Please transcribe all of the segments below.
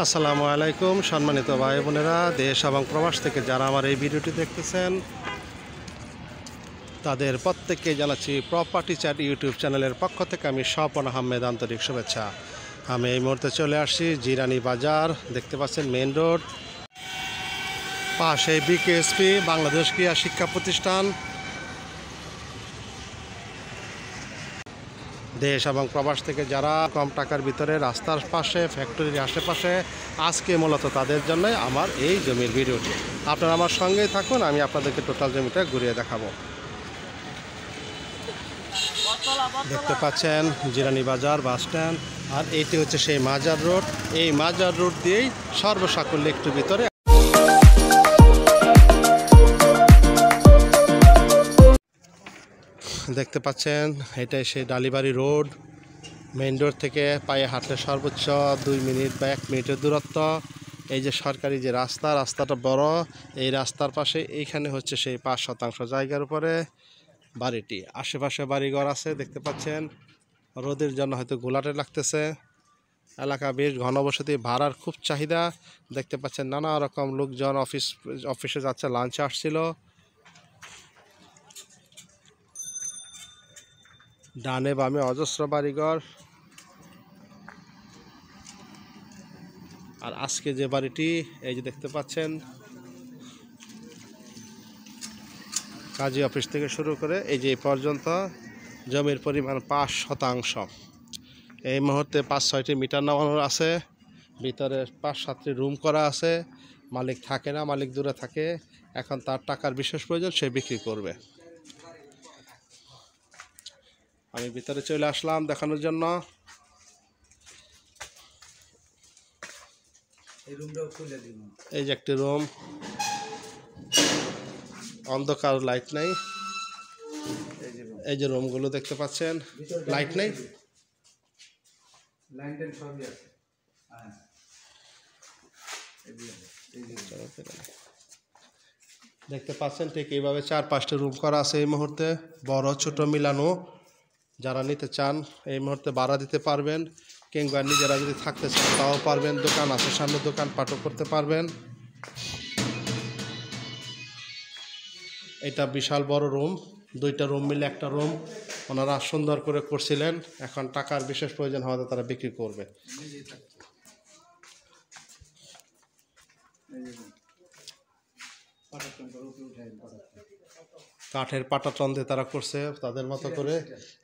আসসালামু আলাইকুম সম্মানিত ভাই বোনেরা, দেশ এবং প্রবাস থেকে যারা আমার এই ভিডিওটি দেখতেছেন তাদের প্রত্যেককে জানাচ্ছি প্রপার্টি চ্যাট ইউটিউব চ্যানেলের পক্ষ থেকে আমি স্বপন আহমেদ আন্তরিক শুভেচ্ছা। আমি এই মুহূর্তে চলে আসছি জিরানি বাজার, দেখতে পাচ্ছেন মেইন রোড, পাশে বিকেএসপি বাংলাদেশ ক্রীড়া শিক্ষা প্রতিষ্ঠান। দেশ এবং প্রবাস থেকে যারা কম টাকার ভিতরে রাস্তার পাশে ফ্যাক্টরির আশেপাশে, আজকে মূলত তাদের জন্য আমার এই জমির ভিডিওটি। আপনারা আমার সঙ্গেই থাকুন, আমি আপনাদেরকে টোটাল জমিটা ঘুরিয়ে দেখাবো। দেখতে পাচ্ছেন জিরানি বাজার বাস স্ট্যান্ড, আর এইটি হচ্ছে সেই মাজার রোড। এই মাজার রোড দিয়েই সর্বসাকুল্যে একটু ভিতরে দেখতে পাচ্ছেন, এটাই সেই ডালিবাড়ি রোড। মেইন রোড থেকে পায়ে হাঁটলে সর্বোচ্চ 2 মিনিট বা 1 মিনিটের দূরত্ব। এই যে সরকারি যে রাস্তাটা বড়, এই রাস্তার পাশে এইখানে হচ্ছে সেই 5% জায়গার উপরে বাড়িটি। আশেপাশে বাড়িঘর আছে, দেখতে পাচ্ছেন। রোদের জন্য হয়তো ঘোলাটে লাগতেছে। এলাকা বেশ ঘনবসতি, ভাড়ার খুব চাহিদা। দেখতে পাচ্ছেন নানা রকম লোকজন অফিসে যাচ্ছে, লাঞ্চে আসছিল। ডানে বামে অজস্র বাড়িঘর। আর আজকে যে বাড়িটি এই যে দেখতে পাচ্ছেন, কাজী অফিস থেকে শুরু করে এই যে পর্যন্ত জমির পরিমাণ 5%। এই মুহূর্তে 5-6টি মিটার নামানো আছে, ভিতরে 5-7টি রুম করা আছে। মালিক থাকে না, মালিক দূরে থাকে। এখন তার টাকার বিশেষ প্রয়োজন, সে বিক্রি করবে। আমি ভিতরে চলে আসলাম দেখানোর জন্য। এই যে একটি রুম, অন্ধকার, লাইট নাই। এই যে রুমগুলো দেখতে পাচ্ছেন, লাইট নেই। দেখতে পাচ্ছেন ঠিক এইভাবে 4-5টি রুম করা আছে এই মুহূর্তে, বড় ছোট মিলানো। যারা নিতে চান এই মুহূর্তে ভাড়া দিতে পারবেন, কিংবা নিজেরা যদি থাকতে চান তাও পারবেন। দোকান আছে সামনে, দোকান পাঠও করতে পারবেন। এটা বিশাল বড় রুম, 2টা রুম মিলে একটা রুম ওনারা সুন্দর করে করছিলেন। এখন টাকার বিশেষ প্রয়োজন হওয়াতে তারা বিক্রি করবে। কাঠের পাটাতন দিয়ে তারা করছে তাদের মতো করে,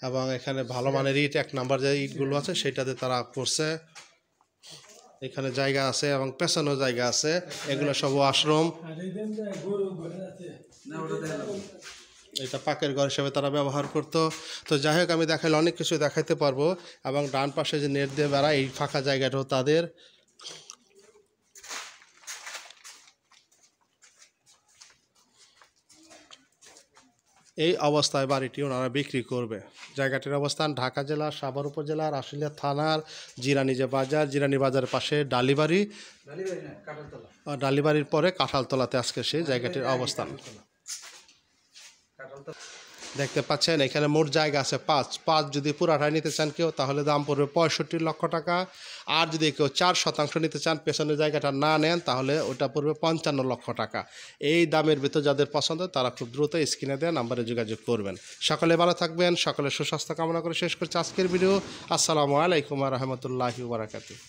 এবং এখানে ভালো মানের ইট, 1 নাম্বার যে ইটগুলো আছে সেটাতে তারা করছে। এখানে জায়গা আছে এবং পেছানো জায়গা আছে, এগুলো সব ওয়াশরুম। এটা পাকের ঘর হিসেবে তারা ব্যবহার করতো। তো যাই হোক, আমি দেখাইলে অনেক কিছু দেখাইতে পারবো। এবং ডান পাশে যে নেট দিয়ে বেড়া, এই ফাঁকা জায়গাটাও তাদের। এই অবস্থায় বাড়িটি ওনারা বিক্রি করবে। জায়গাটির অবস্থান ঢাকা জেলার সাভার উপজেলার আশুলিয়া থানার জিরানি যে বাজার, জিরানি বাজারের পাশে ডালিবাড়ির পরে কাঁঠালতলাতে আজকে সেই জায়গাটির অবস্থান। দেখতে পাচ্ছেন এখানে মোট জায়গা আছে 5 যদি পুরাটাই নিতে চান কেউ, তাহলে দাম পড়বে 65 লক্ষ টাকা। আর যদি কেউ 4% নিতে চান, পেছনের জায়গাটা না নেন, তাহলে ওটা পড়বে 55 লক্ষ টাকা। এই দামের ভিতর যাদের পছন্দ তারা খুব দ্রুত স্ক্রিনে দেওয়া নাম্বারে যোগাযোগ করবেন। সকলে ভালো থাকবেন, সকলে সুস্বাস্থ্য কামনা করে শেষ করছি আজকের ভিডিও। আসসালামু আলাইকুম ওয়া রাহমাতুল্লাহি ওয়া বারাকাতুহু।